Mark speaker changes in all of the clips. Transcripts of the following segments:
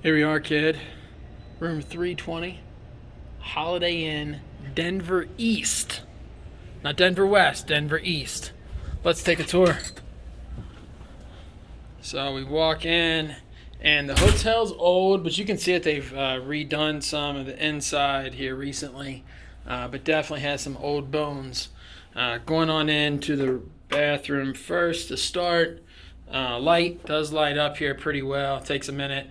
Speaker 1: Here we are, kid. Room 320, Holiday Inn, Denver East. Not Denver West, Denver East. Let's take a tour. So we walk in, and the hotel's old, but you can see that they've redone some of the inside here recently, but definitely has some old bones. Going on into the bathroom first to start. Light does light up here pretty well. It takes a minute.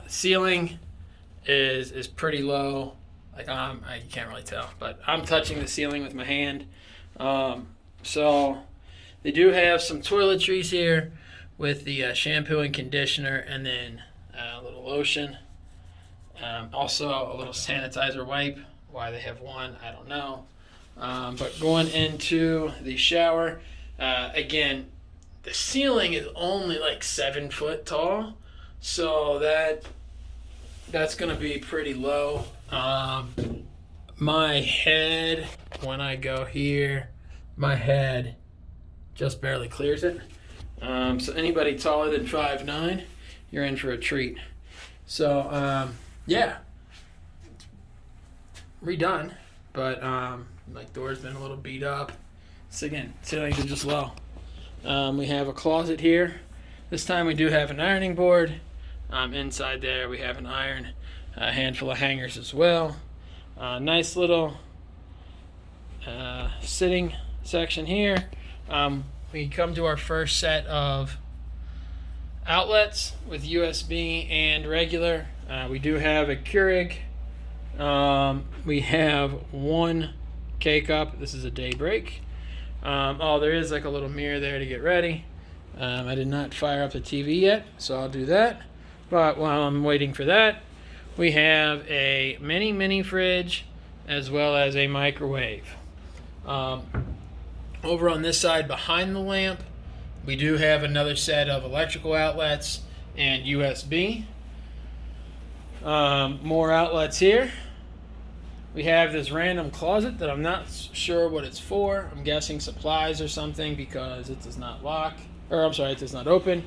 Speaker 1: Ceiling is pretty low. Like I can't really tell, but I'm touching the ceiling with my hand. So they do have some toiletries here with the shampoo and conditioner, and then a little lotion. Also a little sanitizer wipe. Why they have one, I don't know. But going into the shower, again, the ceiling is only like 7 foot tall, so that's gonna be pretty low. My head, when I go here, my head just barely clears it. So anybody taller than 5'9", you're in for a treat. So yeah, redone, but like door's been a little beat up. So again, ceilings are just low. We have a closet here. This time we do have an ironing board. Inside there we have an iron, a handful of hangers as well. Nice little sitting section here. We come to our first set of outlets with USB and regular. We do have a Keurig. We have one K-Cup. This is a Daybreak. There is like a little mirror there to get ready. I did not fire up the TV yet, so I'll do that. But while I'm waiting for that, we have a mini fridge as well as a microwave. Over on this side behind the lamp, we do have another set of electrical outlets and USB. More outlets here. We have this random closet that I'm not sure what it's for. I'm guessing supplies or something because it does not lock. Or I'm sorry, it does not open.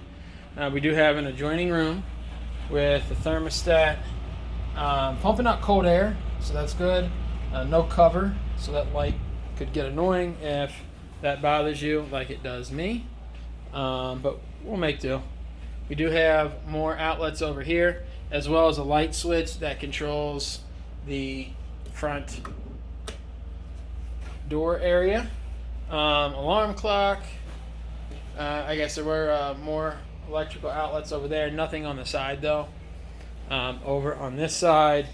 Speaker 1: We do have an adjoining room with a thermostat pumping out cold air, so that's good. No cover, so that light could get annoying if that bothers you like it does me. But we'll make do. We do have more outlets over here, as well as a light switch that controls the front door area. Alarm clock. I guess there were more electrical outlets over there. Nothing on the side though. Over on this side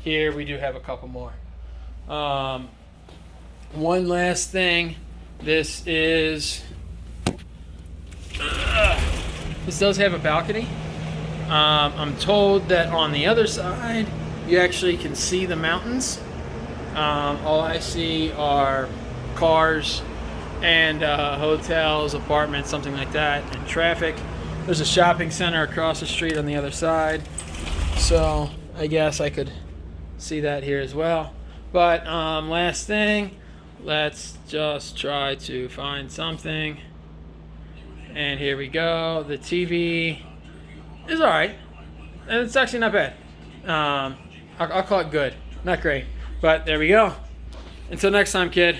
Speaker 1: here we do have a couple more. One last thing. This does have a balcony. I'm told that on the other side you actually can see the mountains. All I see are cars and hotels, apartments, something like that, and traffic. There's a shopping center across the street on the other side, so I guess I could see that here as well. But last thing, let's just try to find something. And here we go. The TV is alright. It's actually not bad. I'll call it good. Not great. But there we go. Until next time, kid.